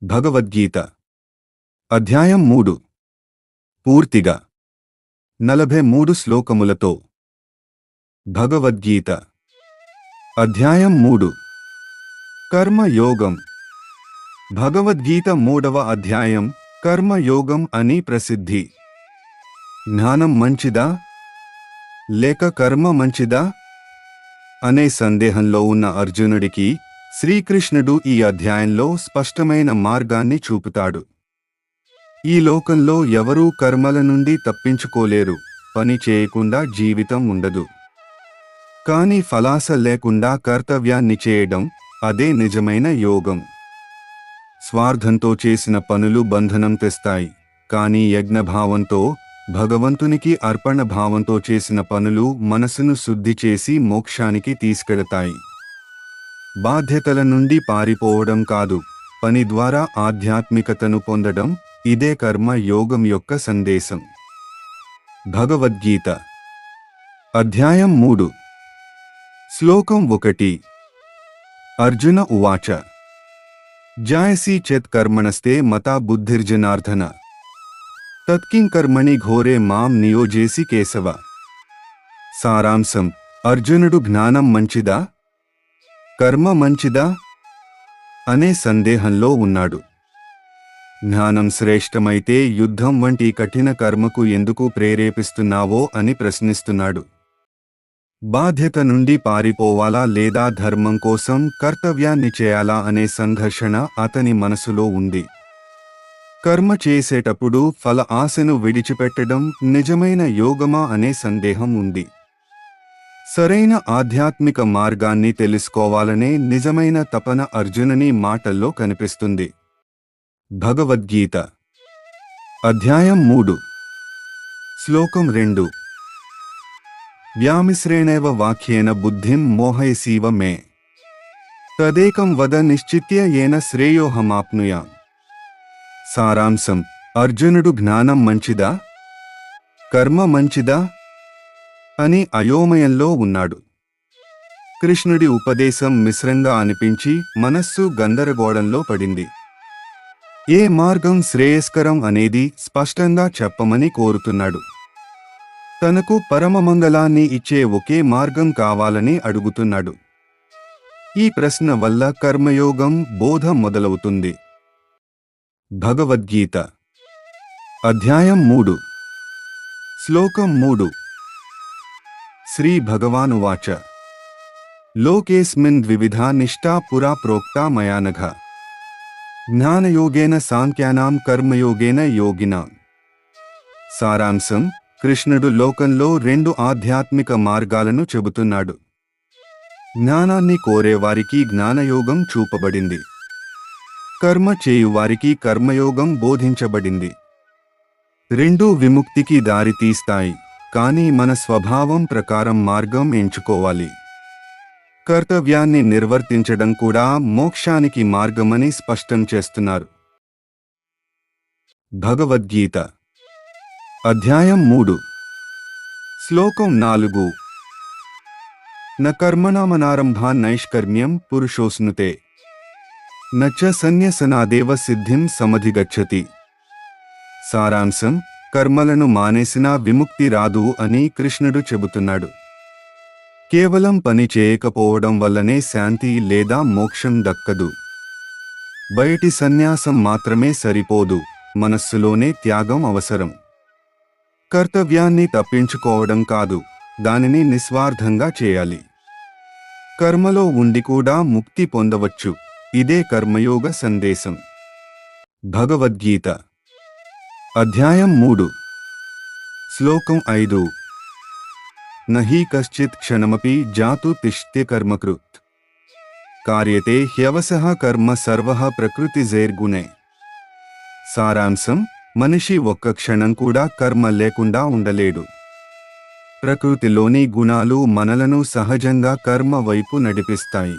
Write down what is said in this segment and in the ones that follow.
భగవద్గీత అధ్యాయం 3 పూర్తిగా 43 శ్లోకములతో. భగవద్గీత అధ్యాయం 3 కర్మయోగం. భగవద్గీత 3వ అధ్యాయం కర్మయోగం అని ప్రసిద్ధి. జ్ఞానం మంచిదా లేక కర్మ మంచిదా అనే సందేహంలో ఉన్న అర్జునుడికి శ్రీకృష్ణుడు ఈ అధ్యాయంలో స్పష్టమైన మార్గాన్ని చూపుతాడు. ఈ లోకంలో ఎవరూ కర్మల నుండి తప్పించుకోలేరు. పని చేయకుండా జీవితం ఉండదు. కానీ ఫలాస లేకుండా కర్తవ్యాన్ని చేయడం, అదే నిజమైన యోగం. స్వార్థంతో చేసిన పనులు బంధనం తెస్తాయి. కానీ యజ్ఞభావంతో, భగవంతునికి అర్పణ భావంతో చేసిన పనులు మనసును శుద్ధి చేసి మోక్షానికి తీసుకెళతాయి. బాధ్యతల నుండి పారిపోవడం కాదు, పని ద్వారా ఆధ్యాత్మికతను పొందడం, ఇదే కర్మ యోగం యొక్క సందేశం. భగవద్గీత అధ్యాయం 3 శ్లోకం 1. అర్జున ఉవాచ జాయసి చేత్ కర్మణస్తే మతా బుద్ధిర్జనార్దన తత్కిం కర్మణి ఘోరే మాం నియోజేసి కేశవ. సారాంశం: అర్జునుడు జ్ఞానం మంచిదా కర్మ మంచిదా అనే సందేహంలో ఉన్నాడు. జ్ఞానం శ్రేష్టమైతే యుద్ధం వంటి కఠిన కర్మకు ఎందుకు ప్రేరేపిస్తున్నావో అని ప్రశ్నిస్తున్నాడు. బాధ్యత నుండి పారిపోవాలా లేదా ధర్మం కోసం కర్తవ్యాన్ని చేయాలా అనే సంఘర్షణ అతని మనసులో ఉంది. కర్మ చేసేటప్పుడు ఫల ఆశను విడిచిపెట్టడం నిజమైన యోగమా అనే సందేహం ఉంది. సరైన ఆధ్యాత్మిక మార్గాన్ని తెలుసుకోవాలనే నిజమైన తపన అర్జునుని మాటల్లో కనిపిస్తుంది. భగవద్గీత అధ్యాయం 3 శ్లోకం 2. వ్యామిశ్రేణేవ వాక్యేన బుద్ధిం మోహయసీవ మే తదేకం వద నిశ్చిత్య ఏన శ్రేయోహమాప్నుయాం. సారాంశం: అర్జునుడు జ్ఞానం మంచిదా కర్మ మంచిదా అని అయోమయంలో ఉన్నాడు. కృష్ణుడి ఉపదేశం మిశ్రంగా అనిపించి మనస్సు గందరగోళంలో పడింది. ఏ మార్గం శ్రేయస్కరం అనేది స్పష్టంగా చెప్పమని కోరుతున్నాడు. తనకు పరమమంగళాన్ని ఇచ్చే ఒకే మార్గం కావాలని అడుగుతున్నాడు. ఈ ప్రశ్న వల్ల కర్మయోగం బోధ మొదలవుతుంది. భగవద్గీత అధ్యాయం 3 శ్లోకం 3. శ్రీ భగవానువాచ లోకేస్మిన్ ద్వివిధా నిష్ఠా పురా ప్రోక్తా మయానఘ జ్ఞానయోగేన సాంఖ్యానాం కర్మయోగేన యోగినాం. సారాంశం: కృష్ణుడు లోకంలో 2 ఆధ్యాత్మిక మార్గాలను చెబుతున్నాడు. జ్ఞానాన్ని కోరేవారికి జ్ఞానయోగం చూపబడింది. కర్మ చేయువారికి కర్మయోగం బోధించబడింది. 2 విముక్తికి దారితీస్తాయి. కానీ మన స్వభావం ప్రకారం మార్గం ఎంచుకోవాలి. కర్తవ్యాన్ని నిర్వర్తించడం కూడా మోక్షానికి మార్గమని స్పష్టం చేస్తున్నారు. భగవద్గీత అధ్యాయం 3 శ్లోకం 4. న కర్మణామనారంభా నైష్కర్మ్యం పురుషోస్నుతే నచ సన్యసనాదేవ సిద్ధిం సమధిగచ్చతి. సారాంశం: కర్మలను మానేసినా విముక్తి రాదు అని కృష్ణుడు చెబుతున్నాడు. కేవలం పని చేయకపోవడం వల్లనే శాంతి లేదా మోక్షం దక్కదు. బయటి సన్యాసం మాత్రమే సరిపోదు, మనస్సులోనే త్యాగం అవసరం. కర్తవ్యాన్ని తప్పించుకోవడం కాదు, దానిని నిస్వార్థంగా చేయాలి. కర్మలో ఉండి కూడా ముక్తి పొందవచ్చు. ఇదే కర్మయోగ సందేశం. భగవద్గీత అధ్యాయం 3 శ్లోకం 5. నహి కశ్చిత్ క్షణమపి జాతు తిష్ఠ్య కర్మకృత్ కార్యతే హ్యవసః కర్మ సర్వః ప్రకృతిజైర్గుణే. సారాంశం: మనిషి ఒక్క క్షణం కూడా కర్మ లేకుండా ఉండలేడు. ప్రకృతిలోని గుణాలు మనలను సహజంగా కర్మ వైపు నడిపిస్తాయి.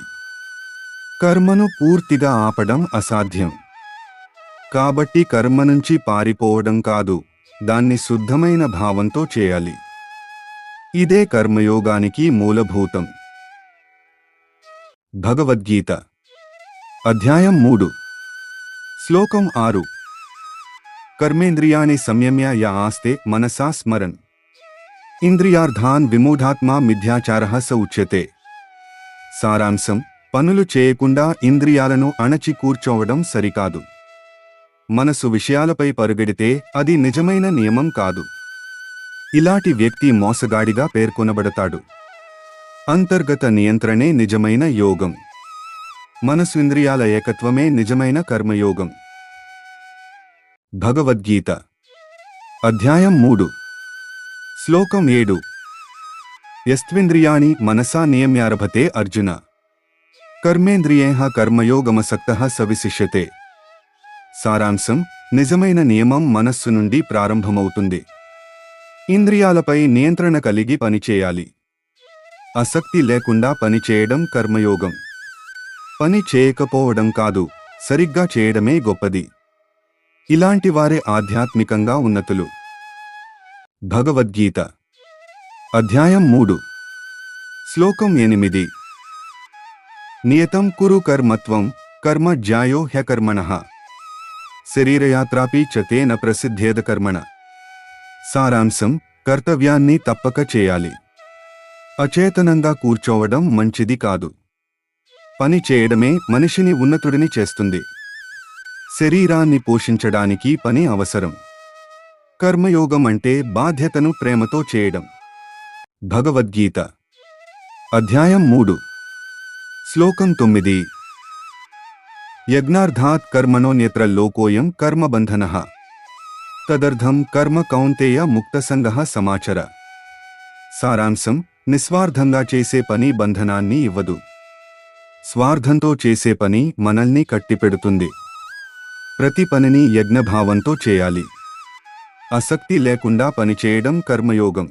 కర్మను పూర్తిగా ఆపడం అసాధ్యం. కాబట్టి కర్మ నుంచి పారిపోవడం కాదు, దాన్ని శుద్ధమైన భావంతో చేయాలి. ఇదే కర్మయోగానికి మూలభూతం. భగవద్గీత అధ్యాయం 3 శ్లోకం 6. కర్మేంద్రియాణి సంయమ్య య ఆస్తే మనసా స్మరన్ ఇంద్రియార్థాన్ విమూఢాత్మా మిథ్యాచారః స ఉచ్యతే. సారాంశం: పనులు చేయకుండా ఇంద్రియాలను అణచి కూర్చోవడం సరికాదు. మనసు విషయాలపై పరుగెడితే అది నిజమైన నియమం కాదు. ఇలాంటి వ్యక్తి మోసగాడిగా పేర్కొనబడతాడు. అంతర్గత నియంత్రణే నిజమైన యోగం. మనసు ఇంద్రియాల ఏకత్వమే నిజమైన కర్మయోగం. భగవద్గీత అధ్యాయం 3 శ్లోకం 7. యస్త్వింద్రియాణి మనసా నియమ్యారభతే అర్జున కర్మేంద్రియేహ కర్మయోగమసక్తః స విశిష్యతే. సారాంశం: నిజమైన నియమం మనస్సు నుండి ప్రారంభమవుతుంది. ఇంద్రియాలపై నియంత్రణ కలిగి పనిచేయాలి. ఆసక్తి లేకుండా పనిచేయడం కర్మయోగం. పని చేయకపోవడం కాదు, సరిగ్గా చేయడమే గొప్పది. ఇలాంటి వారే ఆధ్యాత్మికంగా ఉన్నతులు. భగవద్గీత అధ్యాయం 3 శ్లోకం 8. నియతం కురు కర్మత్వం కర్మ జ్యాయో హ్యకర్మణః శరీరయాత్రాపి చ తేన ప్రసిద్ధేద కర్మణ. సారాంశం: కర్తవ్యాన్ని తప్పక చేయాలి. అచేతనంగా కూర్చోవడం మంచిది కాదు. పని చేయడమే మనిషిని ఉన్నతుడిని చేస్తుంది. శరీరాన్ని పోషించడానికి పని అవసరం. కర్మయోగం అంటే బాధ్యతను ప్రేమతో చేయడం. భగవద్గీత అధ్యాయం 3 శ్లోకం 9. యజ్ఞార్థాత్ కర్మణోన్యత్ర లోకోయం కర్మబంధనః తదర్థం కర్మ కౌంతేయ ముక్తసంగః సమాచర. సారాంశం: నిస్వార్థంగా చేసే పని బంధనాన్ని ఇవ్వదు. స్వార్థంతో చేసే పని మనల్ని కట్టిపెడుతుంది. ప్రతి పనిని యజ్ఞభావంతో చేయాలి. ఆసక్తి లేకుండా పనిచేయడం కర్మయోగం.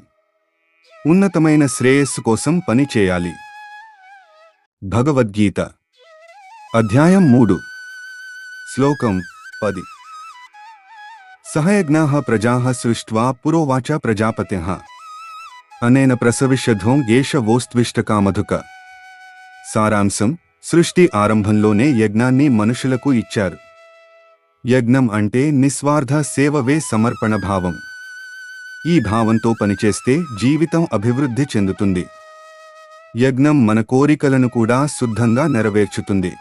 ఉన్నతమైన శ్రేయస్సు కోసం పని చేయాలి. భగవద్గీత అధ్యాయం 3 శ్లోకం 10. సహయజ్ఞాః ప్రజాః సృష్ట్వా పురోవాచ ప్రజాపతిః అనేన ప్రసవిష్యధ్వం ఏష వోస్త్విష్టకామధుక. సారాంశం: సృష్టి ఆరంభంలోనే యజ్ఞాన్ని మనుషులకు ఇచ్చారు. యజ్ఞం అంటే నిస్వార్థ సేవవే సమర్పణ భావం. ఈ భావంతో పనిచేస్తే జీవితం అభివృద్ధి చెందుతుంది. యజ్ఞం మన కోరికలను కూడా శుద్ధంగా నెరవేర్చుతుంది.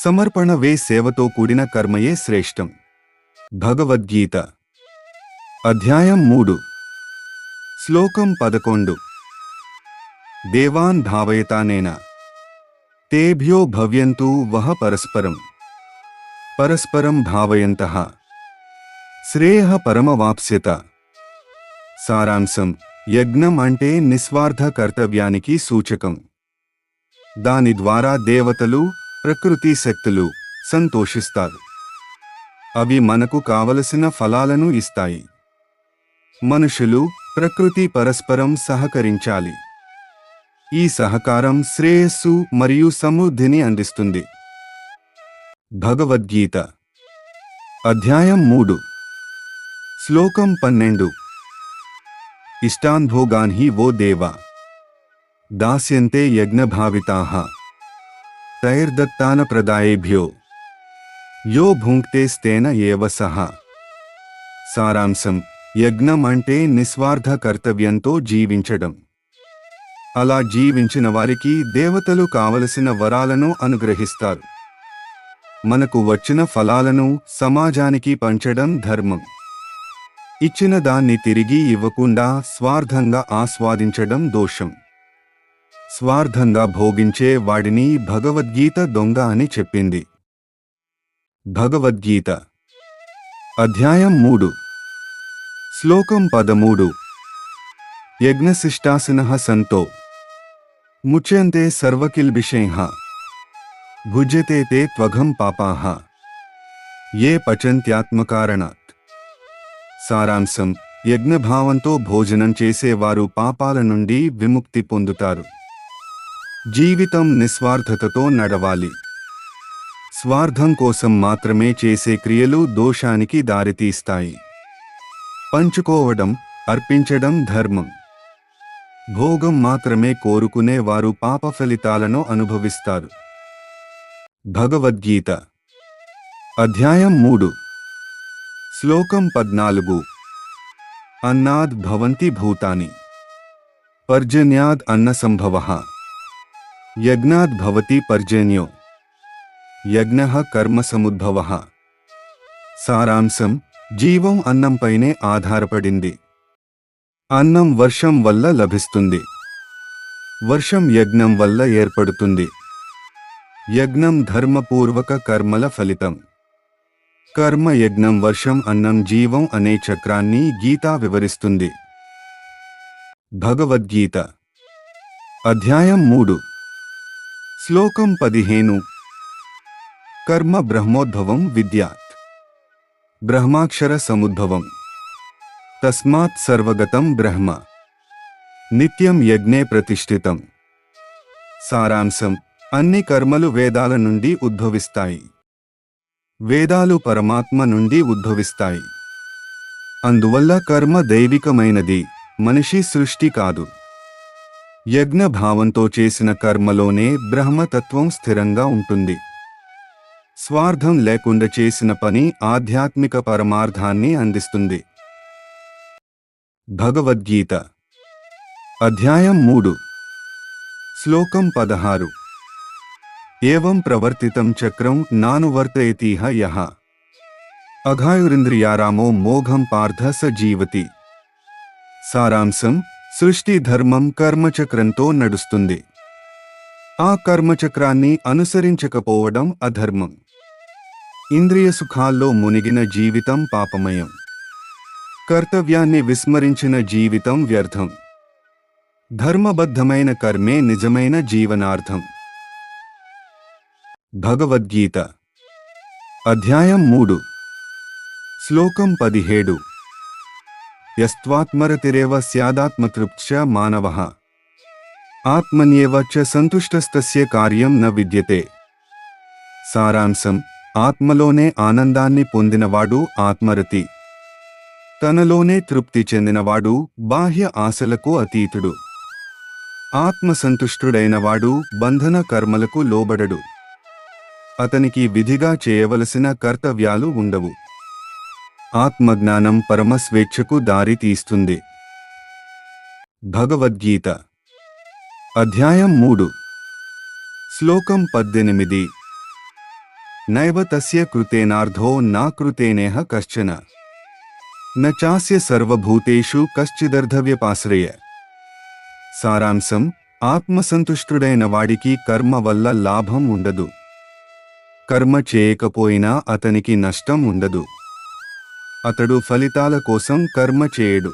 సమర్పణ వే సేవతో కూడిన కర్మయే శ్రేష్టం. భగవద్గీత అధ్యాయం 3 శ్లోకం 11. దేవాన్ భావయతానేన తేభ్యో భవ్యంతు వః పరస్పరం పరస్పరం భావయంతః శ్రేయః పరమవాప్స్యత. సారాంశం: యజ్ఞం అంటే నిస్వార్థ కర్తవ్యానికి సూచకం. దాని ద్వారా దేవతలు, ప్రకృతి శక్తులు సంతోషిస్తారు. అవి మనకు కావలసిన ఫలాలను ఇస్తాయి. మనుషులు, ప్రకృతి పరస్పరం సహకరించాలి. ఈ సహకారం శ్రేయస్సు మరియు సమృద్ధిని అందిస్తుంది. భగవద్గీత అధ్యాయం 3 శ్లోకం 12. ఇష్టాన్ భోగాన్ హి వో దేవా దాస్యంతే యజ్ఞభావితాః తైర్దత్తాన ప్రదాయేభ్యో యో భుంక్తే స్తేన ఏవ సహ. సారాంశం: యజ్ఞం అంటే నిస్వార్థ కర్తవ్యంతో జీవించడం. అలా జీవించిన వారికి దేవతలు కావలసిన వరాలను అనుగ్రహిస్తారు. మనకు వచ్చిన ఫలాలను సమాజానికి పంచడం ధర్మం. ఇచ్చిన దాన్ని తిరిగి ఇవ్వకుండా స్వార్థంగా ఆస్వాదించడం దోషం. స్వార్థంగా భోగించే వాడిని భగవద్గీత దొంగ అని చెప్పింది. భగవద్గీత అధ్యాయం 3 శ్లోకం 13. యజ్ఞశిష్టాసినః సంతో ముచ్యంతే సర్వకిల్బిషైః భుజ్యతే తే త్వఘం పాపాః యే పచంత్యాత్మకారణాత్. సారాంశం: యజ్ఞభావంతో భోజనం చేసేవారు పాపాల నుండి విముక్తి పొందుతారు. జీవితం నిస్వార్థతతో నడవాలి. స్వార్థం కోసం మాత్రమే చేసే క్రియలు దోషానికి దారితీస్తాయి. పంచుకోవడం, అర్పించడం ధర్మం. భోగం మాత్రమే కోరుకునే వారు పాప ఫలితాలను అనుభవిస్తారు. భగవద్గీత అధ్యాయం 3 శ్లోకం 14 అన్నాద్ భవంతి భూతాని పర్జన్యాద్ అన్నసంభవః యజ్ఞాద్ భవతి పర్జన్యో యజ్ఞః కర్మసముద్భవః. సారాంశం: జీవం అన్నంపైనే ఆధారపడింది. అన్నం వర్షం వల్ల లభిస్తుంది. వర్షం యజ్ఞం వల్ల ఏర్పడుతుంది. యజ్ఞం ధర్మపూర్వక కర్మల ఫలితం. కర్మ యజ్ఞం వర్షం అన్నం జీవం అనే చక్రాన్ని గీత వివరిస్తుంది. భగవద్గీత అధ్యాయం 3 శ్లోకం 15 కర్మ బ్రహ్మోద్భవం విద్యాత్ బ్రహ్మాక్షర సముద్భవం తస్మాత్ సర్వగతం బ్రహ్మ నిత్యం యజ్ఞే ప్రతిష్ఠితం. సారాంశం: అన్ని కర్మలు వేదాల నుండి ఉద్భవిస్తాయి. వేదాలు పరమాత్మ నుండి ఉద్భవిస్తాయి. అందువల్ల కర్మ దైవికమైనది, మనిషి సృష్టి కాదు. యజ్ఞ భావంతో చేసిన కర్మలోనే బ్రహ్మతత్వం స్థిరంగా ఉంటుంది. స్వార్థం లేకుండా చేసిన పని ఆధ్యాత్మిక పరమార్థాన్ని అందిస్తుంది. భగవద్గీత అధ్యాయం 3 శ్లోకం 16 ఏవం ప్రవర్తితం చక్రం నానువర్తయతిహ యః అఘాయురింద్రియారామో మోఘం పార్థ స జీవతి. సారాంశం: సృష్టి ధర్మం కర్మచక్రంతో నడుస్తుంది. ఆ కర్మచక్రాన్ని అనుసరించకపోవడం అధర్మం. ఇంద్రియ సుఖాల్లో మునిగిన జీవితం పాపమయం. కర్తవ్యాన్ని విస్మరించిన జీవితం వ్యర్థం. ధర్మబద్ధమైన కర్మే నిజమైన జీవనార్థం. భగవద్గీత అధ్యాయం 3 శ్లోకం 17 యస్త్వాత్మరతిరేవ స్యాదాత్మతృప్త్యః మానవః ఆత్మన్యేవ చ సంతుష్టస్తస్య కార్యం న విద్యతే. సారాంశం: ఆత్మలోనే ఆనందాన్ని పొందినవాడు ఆత్మరతి. తనలోనే తృప్తి చెందినవాడు బాహ్య ఆశలకు అతీతుడు. ఆత్మసంతుష్టుడైనవాడు బంధన కర్మలకు లోబడడు. అతనికి విధిగా చేయవలసిన కర్తవ్యాలు ఉండవు. ఆత్మజ్ఞానం పరమ స్వేచ్ఛకు దారి తీస్తుంది. భగవద్గీత అధ్యాయం 3 శ్లోకం 18 నైవ తస్య కృతేనార్థో నా కృతేనేహ కశ్చన న చాస్య సర్వభూతేషు కశ్చిదర్ధవ్యపాశ్రయ. సారాంశం: ఆత్మసంతుష్టుడైన వాడికి కర్మ వల్ల లాభం ఉండదు. కర్మ చేయకపోయినా అతనికి నష్టం ఉండదు. అతడు ఫలితాల కోసం కర్మ చేయడు.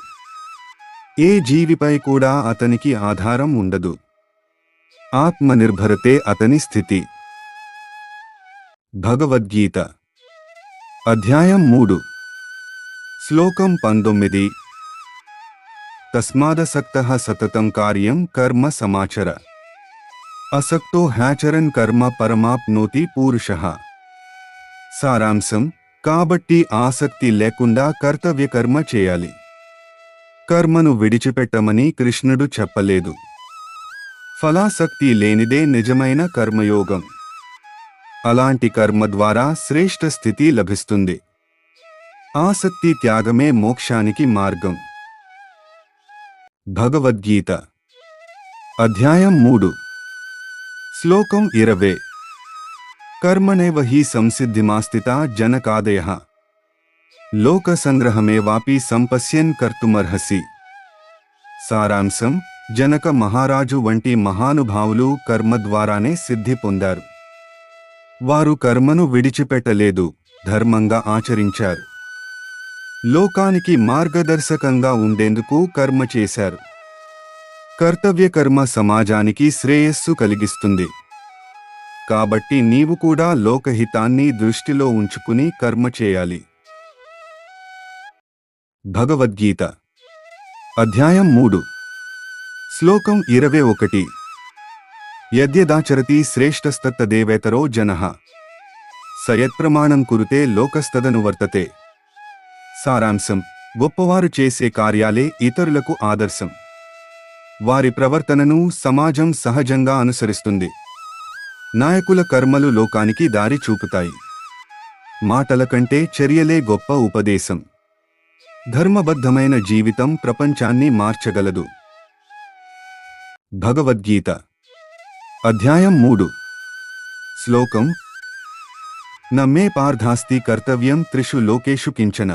ఏ జీవిపై కూడా అతనికి ఆధారం ఉండదు. ఆత్మనిర్భరతే అతని స్థితి. భగవద్గీత అధ్యాయం 3 శ్లోకం 19 తస్మాదసక్తః సతతం కార్యం కర్మ సమాచర అసక్తో హ్యాచరన్ కర్మ పరమాప్నోతి పూరుషః. సారాంశం: కాబట్టి ఆసక్తి లేకుండా కర్తవ్య కర్మ చేయాలి. కర్మను విడిచిపెట్టమని కృష్ణుడు చెప్పలేదు. ఫలాసక్తి లేనిదే నిజమైన కర్మయోగం. అలాంటి కర్మ ద్వారా శ్రేష్ఠ స్థితి లభిస్తుంది. ఆసక్తి త్యాగమే మోక్షానికి మార్గం. భగవద్గీత అధ్యాయం 3 శ్లోకం 20 కర్మణేవ హి సంసిద్ధిమాస్థితా జనకాదయః లోకసంగ్రహమేవాపి సంపశ్యన్ కర్తుమర్హసి. సారాంశం: జనక మహారాజు వంటి మహానుభావులు కర్మ ద్వారానే సిద్ధి పొందారు. వారు కర్మను విడిచిపెట్టలేదు, ధర్మంగా ఆచరించారు. లోకానికి మార్గదర్శకంగా ఉండేందుకు కర్మ చేశారు. కర్తవ్య కర్మ సమాజానికి శ్రేయస్సు కలిగిస్తుంది. కాబట్టి నీవు కూడా లోకహితాన్ని దృష్టిలో ఉంచుకుని కర్మ చేయాలి. భగవద్గీత అధ్యాయం 3 శ్లోకం 21 యద్యదాచరతి శ్రేష్టస్తత్తదేవేతరో జనః స యత్ప్రమాణం కురుతే లోకస్తదనువర్తతే. సారాంశం: గొప్పవారు చేసే కార్యాలే ఇతరులకు ఆదర్శం. వారి ప్రవర్తనను సమాజం సహజంగా అనుసరిస్తుంది. నాయకుల కర్మలు లోకానికి దారి చూపుతాయి. మాటల కంటే చర్యలే గొప్ప ఉపదేశం. ధర్మబద్ధమైన జీవితం ప్రపంచాన్ని మార్చగలదు. భగవద్గీత అధ్యాయం 3 శ్లోకం నమే పార్థాస్తి కర్తవ్యం త్రిషు లోకేషు కించన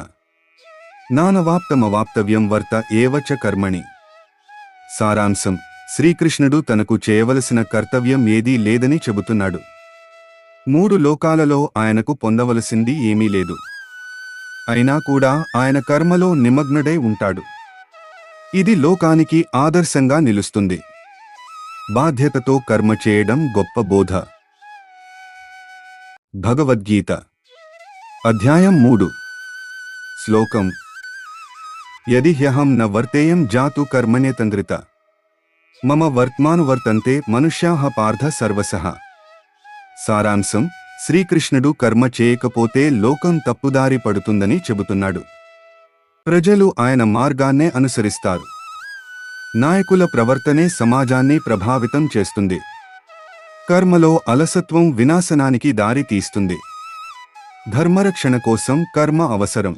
నానవాప్తమవాప్తవ్యం వర్త ఏవ చ కర్మణి. సారాంశం: శ్రీకృష్ణుడు తనకు చేయవలసిన కర్తవ్యం ఏదీ లేదని చెబుతున్నాడు. 3 లోకాలలో ఆయనకు పొందవలసింది ఏమీ లేదు. అయినా కూడా ఆయన కర్మలో నిమగ్నుడై ఉంటాడు. ఇది లోకానికి ఆదర్శంగా నిలుస్తుంది. బాధ్యతతో కర్మ చేయడం గొప్ప బోధ. భగవద్గీత అధ్యాయం 3 శ్లోకం యది హ్యహం న వర్తేయం జాతు కర్మణ్యతంత్రిత మమ వర్త్మానువర్తంతే మనుష్యాః పార్థ సర్వశః. సారాంశం: శ్రీకృష్ణుడు కర్మ చేయకపోతే లోకం తప్పుదారి పడుతుందని చెబుతున్నాడు. ప్రజలు ఆయన మార్గాన్నే అనుసరిస్తారు. నాయకుల ప్రవర్తనే సమాజాన్ని ప్రభావితం చేస్తుంది. కర్మలో అలసత్వం వినాశనానికి దారి తీస్తుంది. ధర్మరక్షణ కోసం కర్మ అవసరం.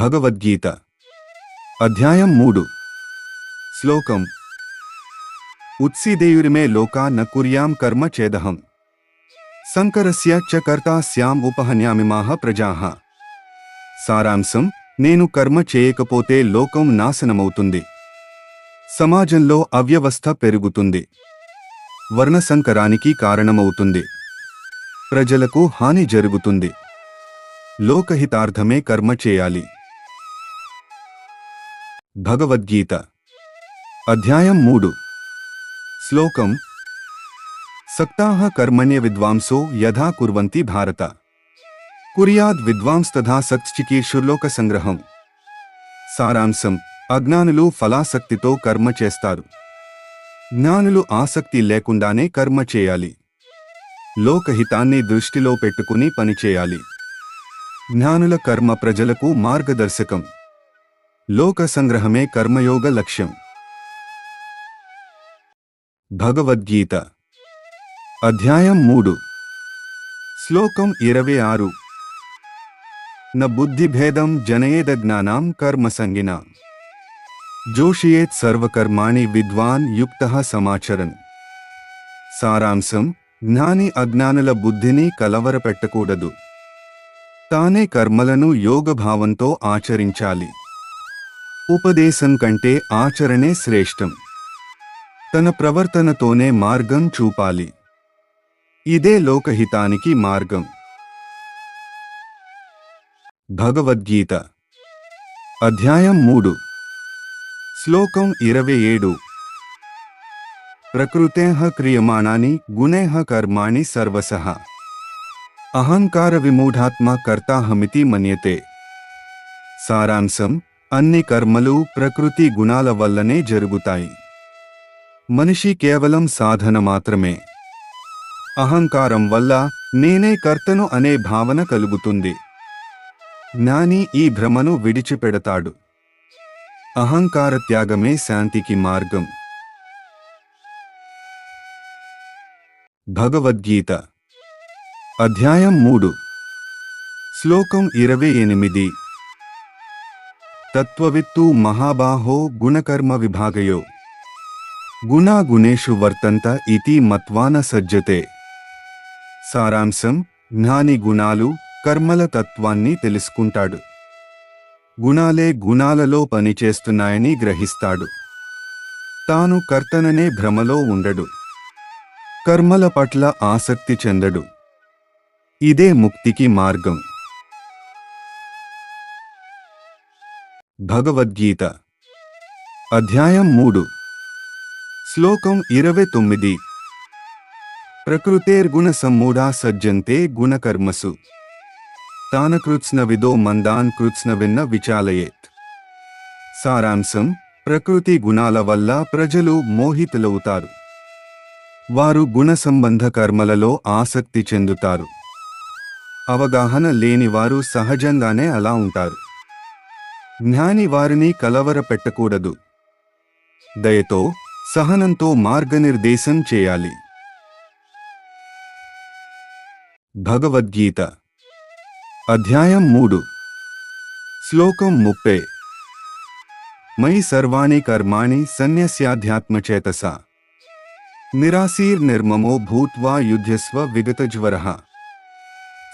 భగవద్గీత అధ్యాయం 3 శ్లోకం ఉత్సీదేయురిమే లోకా న కుర్యాం కర్మ చేదహం సంకరస్య చ కర్తా స్యాం ఉపహన్యామిమాః ప్రజాః. సారాంశం: నేను కర్మ చేయకపోతే లోకం నాశనమవుతుంది. సమాజంలో అవ్యవస్థ పెరుగుతుంది. వర్ణసంకరానికి కారణమవుతుంది. ప్రజలకు హాని జరుగుతుంది. లోకహితార్థమే కర్మ చేయాలి. భగవద్గీత అధ్యాయం 3 శ్లోకం సక్తాః కర్మణ్య విద్వాంసో యథా కుర్వంతి భారత కుర్యాద్ విద్వాంస్తథా సక్శ్చికీర్షుర్లోక సంగ్రహం. సారాంశం: అజ్ఞానులు ఫలాసక్తితో కర్మ చేస్తారు. జ్ఞానులు ఆసక్తి లేకుండానే కర్మ చేయాలి. లోకహితాన్ని దృష్టిలో పెట్టుకుని పనిచేయాలి. జ్ఞానుల కర్మ ప్రజలకు మార్గదర్శకం. లోక సంగ్రహమే కర్మయోగ లక్ష్యం. భగవద్గీత అధ్యాయం 3 శ్లోకం 26 న బుద్ధిభేదం జనయేదజ్ఞానాం కర్మసంగినాం జోషయేత్ సర్వకర్మాణి విద్వాన్ యుక్తః సమాచరన్. సారాంశం: జ్ఞాని అజ్ఞానుల బుద్ధిని కలవరపెట్టకూడదు. తానే కర్మలను యోగభావంతో ఆచరించాలి. ఉపదేశం కంటే ఆచరణే శ్రేష్టం. తన ప్రవర్తనతోనే మార్గం చూపాలి. ఇదే లోకహితానికి మార్గం. భగవద్గీత అధ్యాయం 3 శ్లోకం 27 ప్రకృతేః క్రియమాణాని గుణైః కర్మాణి సర్వశః అహంకార విమూఢాత్మ కర్తాహమితి మన్యతే. సారాంశం: అన్ని కర్మలు ప్రకృతి గుణాల వల్లనే జరుగుతాయి. మనిషి కేవలం సాధన మాత్రమే. అహంకారం వల్ల నేనే కర్తను అనే భావన కలుగుతుంది. జ్ఞాని ఈ భ్రమను విడిచిపెడతాడు. అహంకార త్యాగమే శాంతికి మార్గం. భగవద్గీత అధ్యాయం 3 శ్లోకం 28 తత్వవిత్తు మహాబాహో గుణకర్మ విభాగయో గుణాగుణేషు వర్తంత ఇతి మత్వా న సజ్జతే. సారాంశం: జ్ఞాని గుణాలు కర్మల తత్వాన్ని తెలుసుకుంటాడు. గుణాలే గుణాలలో పనిచేస్తున్నాయని గ్రహిస్తాడు. తాను కర్తననే భ్రమలో ఉండడు. కర్మల పట్ల ఆసక్తి చెందడు. ఇదే ముక్తికి మార్గం. భగవద్గీత అధ్యాయం 3 శ్లోకం 29 ప్రకృతేర్గుణ సమ్మూఢా సజ్జంతే గుణకర్మసు తాన కృత్స్నవిదో మందాన్ కృత్స్నవిన్న విచాలయేత్. సారాంశం: ప్రకృతి గుణాల వల్ల ప్రజలు మోహితులవుతారు. వారు గుణ సంబంధ కర్మలలో ఆసక్తి చెందుతారు. అవగాహన లేని వారు సహజంగానే అలా ఉంటారు. జ్ఞాని వారిని కలవరపెట్టకూడదు. దయతో సహనంతో మార్గనిర్దేశం చేయాలి. భగవద్గీత అధ్యాయం 3 శ్లోకం 30 మయి సర్వాణి కర్మాణి సన్యస్యాధ్యాత్మచేతసా నిరాశీర్నిర్మమో భూత్వా యుధ్యస్వ విగతజ్వరః.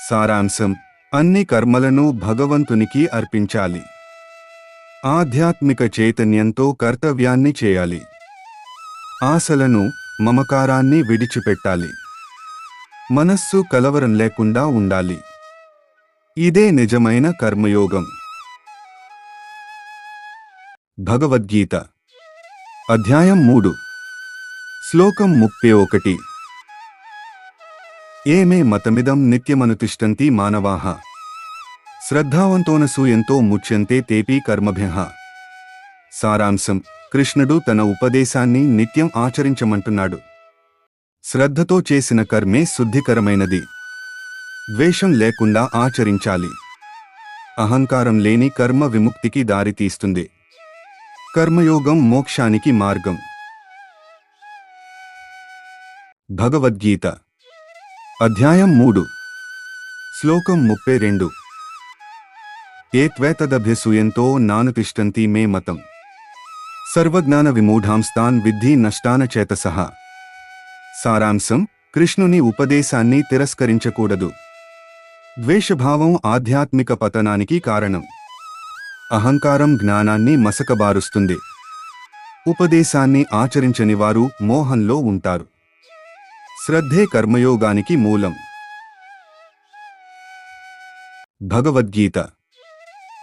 సారాంశం: అన్ని కర్మలను భగవంతునికి అర్పించాలి. ఆధ్యాత్మిక చైతన్యంతో కర్తవ్యాన్ని చేయాలి. ఆశలను, మమకారాన్ని విడిచిపెట్టాలి. మనస్సు కలవరం లేకుండా ఉండాలి. ఇదే నిజమైన కర్మయోగం. భగవద్గీత అధ్యాయం 3 శ్లోకం 31 ఏమే మతమిదం నిత్యమనుతిష్టంతి మానవాః శ్రద్ధావంతోనసూయంతో ముచ్యంతే తేపి కర్మభ్యః. సారాంశం: కృష్ణుడు తన ఉపదేశాన్ని నిత్యం ఆచరించమంటున్నాడు. శ్రద్ధతో చేసిన కర్మే శుద్ధికరమైనది. ద్వేషం లేకుండా ఆచరించాలి. అహంకారం లేని కర్మ విముక్తికి దారితీస్తుంది. కర్మయోగం మోక్షానికి మార్గం. భగవద్గీత అధ్యాయం 3 శ్లోకం 32 ఏ త్వేతదభ్యసూయంతో నానుతిష్టంతి మే మతం సర్వజ్ఞాన విమూఢాంస్తాన్ విద్ధి నష్టాన చేతసః. సారాంశం: కృష్ణుని ఉపదేశాన్ని తిరస్కరించకూడదు. ద్వేషభావం ఆధ్యాత్మిక పతనానికి కారణం. అహంకారం జ్ఞానాన్ని మసకబారుస్తుంది. ఉపదేశాన్ని ఆచరించని వారు మోహంలో ఉంటారు. శ్రద్ధే కర్మయోగానికి మూలం. భగవద్గీత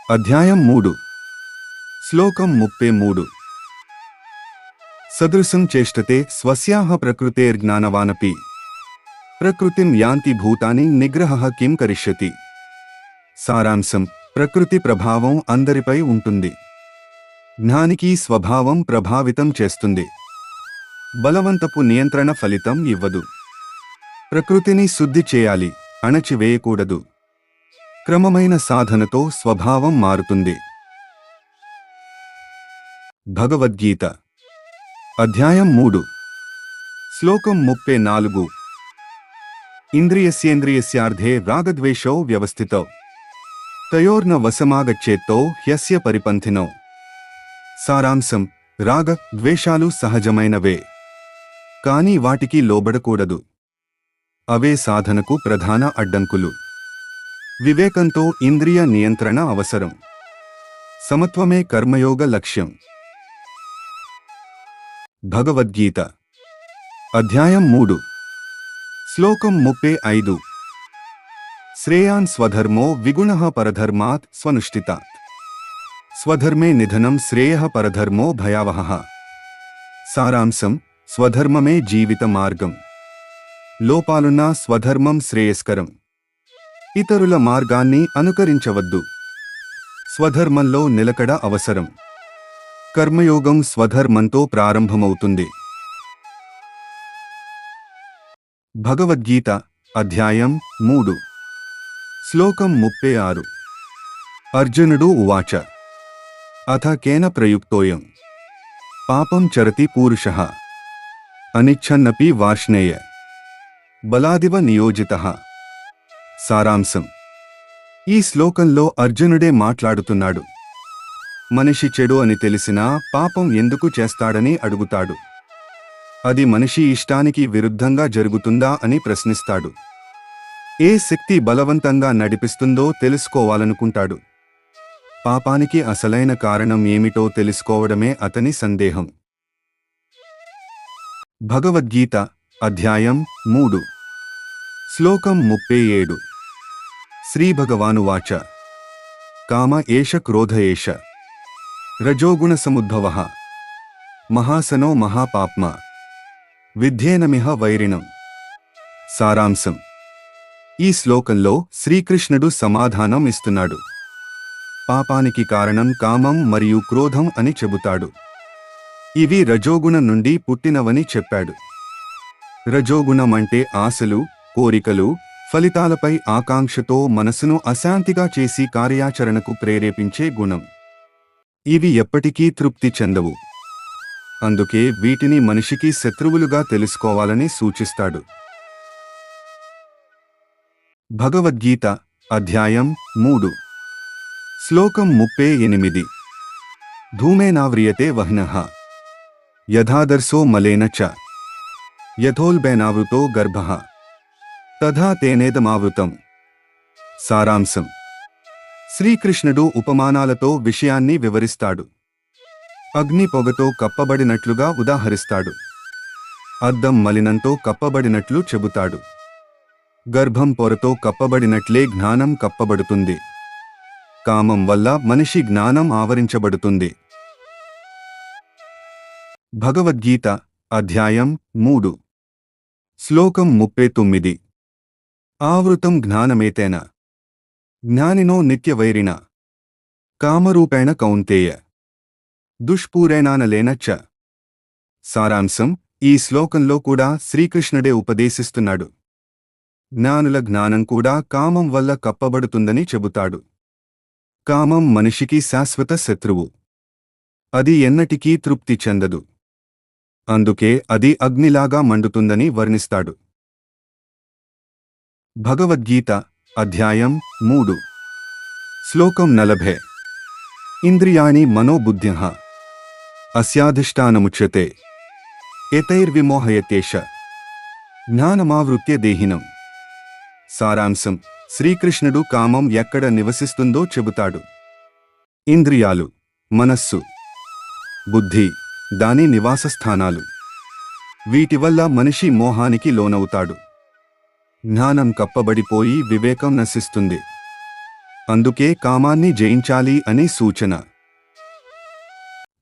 అధ్యాయం 3 శ్లోకం 33 సదృశం చేష్టతే స్వస్యాః ప్రకృతేర్జ్ఞానవానపి ప్రకృతిం యాంతి భూతాని నిగ్రహః కిం కరిష్యతి. సారాంశం: ప్రకృతి ప్రభావం అందరిపై ఉంటుంది. జ్ఞానికి స్వభావం ప్రభావితం చేస్తుంది. బలవంతపు నియంత్రణ ఫలితం ఇవ్వదు. ప్రకృతిని శుద్ధి చేయాలి, అణచివేయకూడదు. క్రమమైన సాధనతో స్వభావం మారుతుంది. భగవద్గీత అధ్యాయం 3 శ్లోకం 34 ఇంద్రియస్యేంద్రియస్యార్థే రాగద్వేషౌ వ్యవస్థితౌ తయోర్న వశమాగచ్చేత్తో హ్యస్య పరిపంథినౌ. సారాంశం: రాగ ద్వేషాలు సహజమైనవే, కానీ వాటికి లోబడకూడదు. అవే సాధనకు ప్రధాన అడ్డంకులు. వివేకంతో ఇంద్రియ నియంత్రణ అవసరం. సమత్వమే కర్మయోగ లక్ష్యం. భగవద్గీత అధ్యాయం 3 శ్లోకం 35 శ్రేయాన్ స్వధర్మో విగుణః పరధర్మాత్ స్వనుష్ఠితాత్ స్వధర్మే నిధనం శ్రేయః పరధర్మో భయావహః. సారాంశం: స్వధర్మమే జీవిత మార్గం. లోపాలున్నా స్వధర్మం శ్రేయస్కరం. ఇతరుల మార్గాన్ని అనుకరించవద్దు. స్వధర్మంలో నిలకడ అవసరం. కర్మయోగం స్వధర్మంతో ప్రారంభమవుతుంది. భగవద్గీత అధ్యాయం 3 శ్లోకం 36 అర్జునుడు ఉవాచ అథ కేన ప్రయుక్తోయం పాపం చరతి పూరుషః అనిచ్ఛన్నపి వార్ష్ణేయ బలాదివ నియోజితః. సారాంశం: ఈ శ్లోకంలో అర్జునుడే మాట్లాడుతున్నాడు. మనిషి చెడు అని తెలిసినా పాపం ఎందుకు చేస్తాడని అడుగుతాడు. అది మనిషి ఇష్టానికి విరుద్ధంగా జరుగుతుందా అని ప్రశ్నిస్తాడు. ఏ శక్తి బలవంతంగా నడిపిస్తుందో తెలుసుకోవాలనుకుంటాడు. పాపానికి అసలైన కారణం ఏమిటో తెలుసుకోవడమే అతని సందేహం. భగవద్గీత అధ్యాయం 3 శ్లోకం 37 శ్రీభగవానువాచ కామ ఏష క్రోధ ఏష రజోగుణసముద్భవః మహాసనో మహాపాప్మా విద్యేనమిహ వైరిణం. సారాంశం: ఈ శ్లోకంలో శ్రీకృష్ణుడు సమాధానం ఇస్తున్నాడు. పాపానికి కారణం కామం మరియు క్రోధం అని చెబుతాడు. ఇవి రజోగుణం నుండి పుట్టినవని చెప్పాడు. రజోగుణం అంటే ఆశలు, కోరికలు, ఫలితాలపై ఆకాంక్షతో మనసును అశాంతిగా చేసి కార్యాచరణకు ప్రేరేపించే గుణం. ఇవి ఎప్పటికీ తృప్తి చెందవు. అందుకే వీటిని మనిషికి శత్రువులుగా తెలుసుకోవాలని సూచిస్తాడు. భగవద్గీత అధ్యాయం 3 శ్లోకం 38 ధూమేనావ్రియతే వహ్నః యథాదర్శో మలేన చ యథోల్బేనావృతో గర్భః తథా తేనేదమావృతం. సారాంశం: శ్రీకృష్ణుడు ఉపమానాలతో విషయాన్ని వివరిస్తాడు. అగ్ని పొగతో కప్పబడినట్లుగా ఉదాహరిస్తాడు. అద్దం మలినంతో కప్పబడినట్లు చెబుతాడు. గర్భం పొరతో కప్పబడినట్లే జ్ఞానం కప్పబడుతుంది. కామం వల్ల మనిషి జ్ఞానం ఆవరించబడుతుంది. భగవద్గీత అధ్యాయం 3 శ్లోకం 39 ఆవృతం జ్ఞానమేతేన జ్ఞానినో నిత్యవైరిణ కామరూపేణ కౌంతేయ దుష్పూరేణానలేన చ. సారాంశం: ఈ శ్లోకంలో కూడా శ్రీకృష్ణుడే ఉపదేశిస్తున్నాడు. జ్ఞానుల జ్ఞానం కూడా కామం వల్ల కప్పబడుతుందని చెబుతాడు. కామం మనిషికి శాశ్వత శత్రువు. అది ఎన్నటికీ తృప్తి చెందదు. అందుకే అది అగ్నిలాగా మండుతుందని వర్ణిస్తాడు. భగవద్గీత అధ్యాయం 3 శ్లోకం 40 ఇంద్రియాణి మనోబుద్ధ్యః అస్యాధిష్టానముచ్యతే ఏతైర్విమోహయతేష జ్ఞానమావృత్య దేహినం. సారాంశం: శ్రీకృష్ణుడు కామం ఎక్కడ నివసిస్తుందో చెబుతాడు. ఇంద్రియాలు, మనస్సు, బుద్ధి దాని నివాసస్థానాలు. వీటి వల్ల మనిషి మోహానికి లోనవుతాడు. జ్ఞానం కప్పబడిపోయి వివేకం నశిస్తుంది. అందుకే కామాన్ని జయించాలి అని సూచన.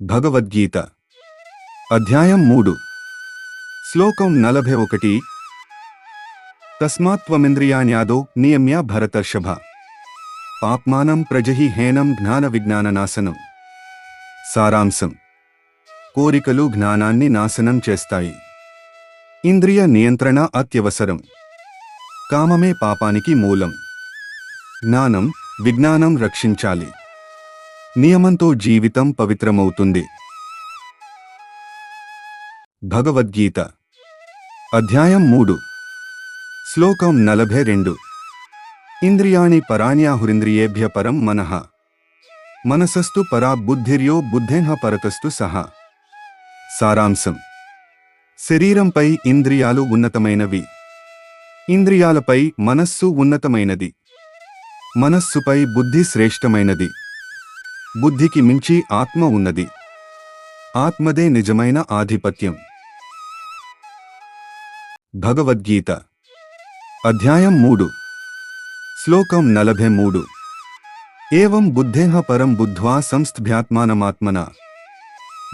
భగవద్గీత అధ్యాయం 3 శ్లోకం 41 తస్మాత్త్వమింద్రియాణ్యాదో నియమ్య భరతర్షభ పాప్మానం ప్రజహి హేనం జ్ఞాన విజ్ఞాననాశనం. సారాంశం: కోరికలు జ్ఞానాన్ని నాశనం చేస్తాయి. ఇంద్రియ నియంత్రణ అత్యవసరం. కామమే పాపానికి మూలం. జ్ఞానం, విజ్ఞానం రక్షించాలి. నియమంతో జీవితం పవిత్రమవుతుంది. భగవద్గీత అధ్యాయం 3 శ్లోకం 42 ఇంద్రియాణి పరాణ్యాహురింద్రియేభ్య పరం మనః మనసస్తు పరా బుద్ధిర్యో బుద్ధేః పరతస్తు సహ. సారాంశం: శరీరంపై ఇంద్రియాలు ఉన్నతమైనవి. ఇంద్రియాలపై మనస్సు ఉన్నతమైనది. మనస్సుపై బుద్ధి శ్రేష్టమైనది. బుద్ధికి మించి ఆత్మ ఉన్నది. ఆత్మదే నిజమైన ఆధిపత్యం. భగవద్గీత అధ్యాయం 3 శ్లోకం 43 ఏవం బుద్ధేః పరం బుద్ధ్వా సంస్థభ్యాత్మానమాత్మనా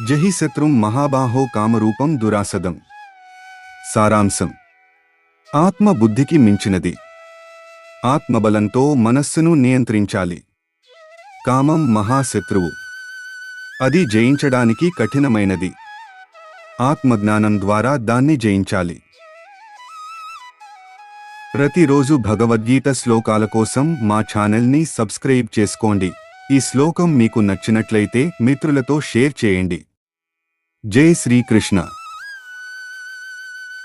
జహి శత్రుం మహాబాహో కామరూపం దురాసదం. సారాంశం: ఆత్మ బుద్ధికి మించినది. ఆత్మబలంతో మనస్సును నియంత్రించాలి. కామం మహాశత్రువు. అది జయించడానికి కఠినమైనది. ఆత్మజ్ఞానం ద్వారా దాన్ని జయించాలి. ప్రతిరోజు భగవద్గీత శ్లోకాల కోసం మా ఛానల్ని సబ్స్క్రైబ్ చేసుకోండి. ఈ శ్లోకం మీకు నచ్చినట్లయితే మిత్రులతో షేర్ చేయండి. జై శ్రీకృష్ణ.